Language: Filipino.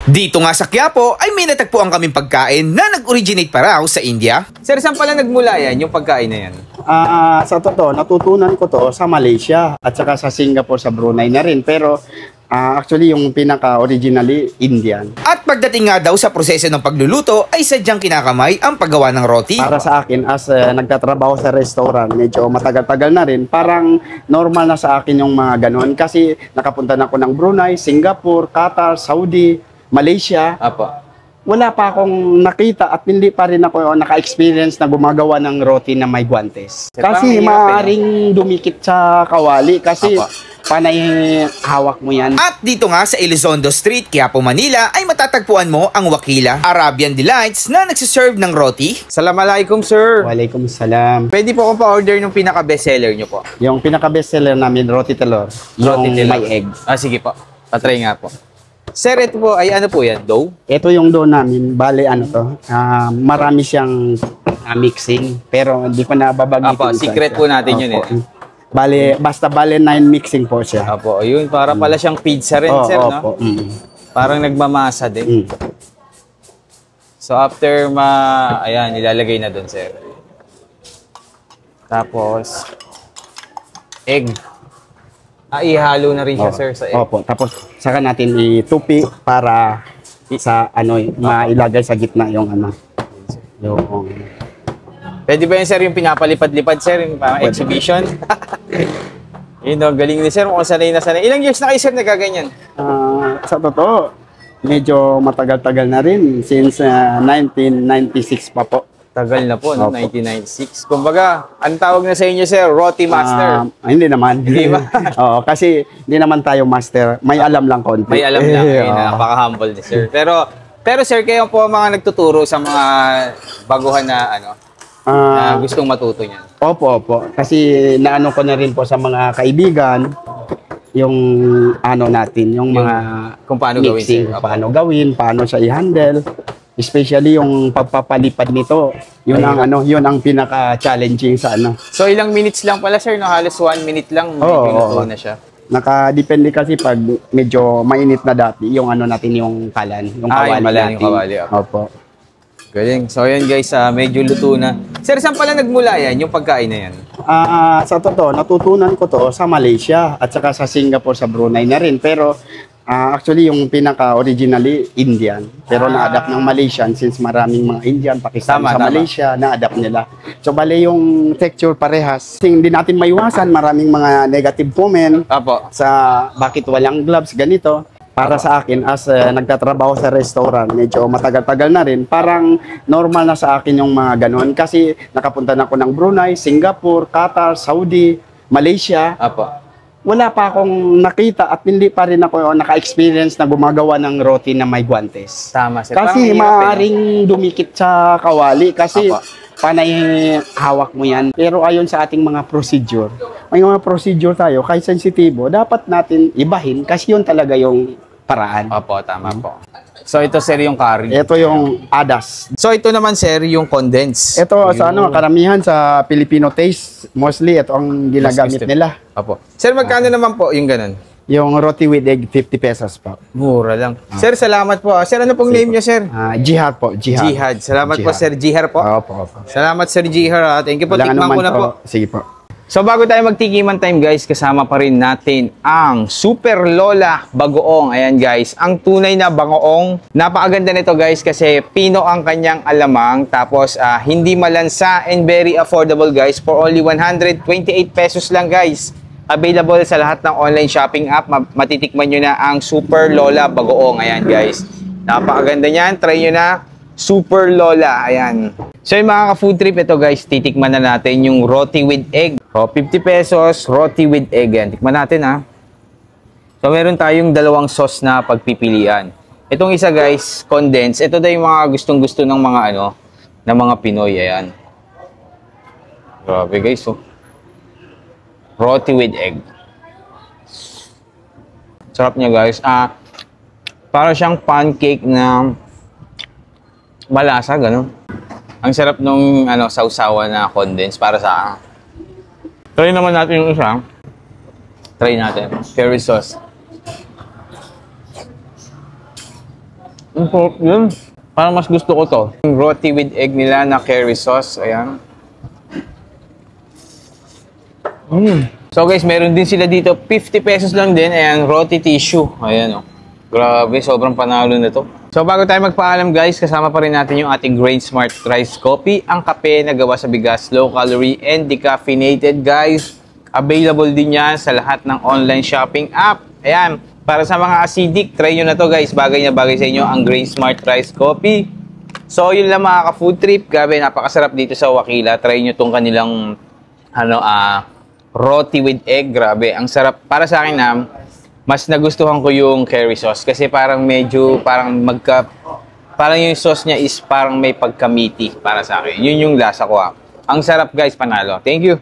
Dito nga sa Quiapo ay may natagpuan kaming pagkain na nag-originate pa raw sa India. Sir, saan pala nagmula yan, yung pagkain na yan? Sa totoo, natutunan ko to sa Malaysia at saka sa Singapore, sa Brunei na rin. Pero actually yung pinaka-originally Indian. At pagdating nga daw sa proseso ng pagluluto ay sadyang kinakamay ang paggawa ng roti. Para sa akin, as nagtatrabaho sa restaurant, medyo matagal-tagal na rin, parang normal na sa akin yung mga ganon. Kasi nakapunta na ako ng Brunei, Singapore, Qatar, Saudi, Malaysia. Apo. Wala pa akong nakita at hindi pa rin ako naka-experience na gumagawa ng roti na may guantes. Kasi maaaring dumikit sa kawali kasi panay hawak mo yan. At dito nga sa Elizondo Street, Quiapo, Manila ay matatagpuan mo ang Wakila Arabian Delights na nagsiserve ng roti. Assalamualaikum, sir. Waalaikumsalam. Pwede po akong pa-order ng pinaka-bestseller nyo po. Yung pinaka-bestseller namin, roti telur. Yung may egg. Sige po. Patry nga po. Sir, ito po ay ano po yan? Dough? Ito yung dough namin. Bale, ano to? Marami siyang mixing. Pero hindi ko na babagitin. Apo, secret po natin yun eh. Bale, basta 9 mixing po siya. Apo, yun. Para pala siyang pizza rin, sir, no? Parang nagmamasa din. So, after ayan, ilalagay na dun, sir. Tapos, egg. Ihalo na rin siya, sir, sa egg. Opo, tapos saka natin itupi para sa mailagay sa gitna yung yung Pwede ba yun, sir, yung pinapalipad-lipad, sir, yung exhibition? Yun, galing ni sir, kung sanay na sanay. Ilang years na kayo, sir, nagaganyan? Sa totoo, medyo matagal-tagal na rin, since 1996 pa po. Tagal na po, no? 1996. Kumbaga, ang tawag na sa inyo, sir, Roti Master. Hindi naman. Hindi ba? Oo, kasi hindi naman tayo master. May alam lang konti. May alam lang. Napaka-humble ni sir. Pero sir, kayo po mga nagtuturo sa mga baguhan na na gustong matuto niyan. Opo. Kasi naano ko na rin po sa mga kaibigan yung natin, yung mga kung paano mixing, gawin, sir. Paano siya i-handle. Especially yung pagpapalipad nito, yun ang pinaka-challenging sa So ilang minutes lang pala, sir, no? Halos 1 minute lang luto na siya. Nakadepende kasi pag medyo mainit na dati, yung natin yung kalan, yung kawali natin. Yung kawali. Opo. Galing. So ayan guys, medyo luto na. Sir, saan pala nagmula yan, yung pagkain na yan? Sa totoo, natutunan ko to sa Malaysia at saka sa Singapore, sa Brunei na rin. Pero actually, yung pinaka-originally Indian. Pero na-adapt ng Malaysian since maraming mga Indian, Pakistan sa Malaysia, na-adapt nila. So, bale yung texture parehas. Hindi natin maiwasan, maraming mga negative comment sa bakit walang gloves, ganito. Para sa akin, as nagtatrabaho sa restaurant, medyo matagal-tagal na rin, parang normal na sa akin yung mga ganon. Kasi nakapunta na ako ng Brunei, Singapore, Qatar, Saudi, Malaysia. Wala pa akong nakita at hindi pa rin ako naka-experience na gumagawa ng roti na may guantes. Tama, sir. Kasi maaaring dumikit sa kawali kasi panay hawak mo yan. Pero ayon sa ating mga procedure, may mga procedure tayo, kahit sensitibo, dapat natin ibahin kasi yun talaga yung paraan. Tama po. So ito, sir, yung curry. Ito yung adas. So ito naman, sir, yung condense. Ito sa karamihan sa Filipino taste, mostly ito ang ginagamit nila. Sir, magkano naman po yung ganun? Yung roti with egg, 50 pesos po. Mura lang. Sir, salamat po. Sir, ano pong name niyo, sir? Jihad po. Jihad. Salamat po, sir. Jihad po. Opo. Salamat, sir Jihad. Thank you po. Tikman ko na po. Sige po. So bago tayo magtikiman time, guys, kasama pa rin natin ang Super Lola Bagoong. Ayan, guys, ang tunay na bagoong. Napakaganda nito, guys, kasi pino ang kanyang alamang. Tapos hindi malansa and very affordable, guys, for only 128 pesos lang, guys. Available sa lahat ng online shopping app. Matitikman nyo na ang Super Lola Bagoong. Ayan, guys, napakaganda niyan. Try nyo na. Super Lola, ayan. So yung mga ka-food trip, ito guys, titikman na natin yung roti with egg. 50 pesos, roti with egg. Yan. Tikman natin, ha. So meron tayong dalawang sauce na pagpipilian. Itong isa, guys, condensed. Ito daw yung mga gustong-gusto ng mga ng mga Pinoy, ayan. Grabe, guys, oh. Roti with egg. Sarap niya, guys. Para siyang pancake na malasa, gano'n. Ang sarap nung sausawan na condense para sa Try naman natin yung isa. Try natin. Curry sauce. Ang sarap yun. Parang mas gusto ko to. Yung roti with egg nila na curry sauce. Ayan. So guys, meron din sila dito. 50 pesos lang din. Ayan, roti tissue. Ayan, oh. Grabe, sobrang panalo na to. So bago tayo magpaalam guys, kasama pa rin natin yung ating Grain Smart Rice Coffee. Ang kape na gawa sa bigas, low calorie and decaffeinated guys. Available din yan sa lahat ng online shopping app. Ayan, para sa mga acidic, try nyo na to guys. Bagay na bagay sa inyo ang Grain Smart Rice Coffee. So yun lang mga ka-food trip. Grabe, napakasarap dito sa Wakila. Try nyo tong kanilang roti with egg. Grabe, ang sarap. Para sa akin na, mas nagustuhan ko yung curry sauce kasi parang medyo parang yung sauce niya is parang may pagka-meaty para sa akin. Yun yung lasa ko. Ang sarap guys, panalo. Thank you.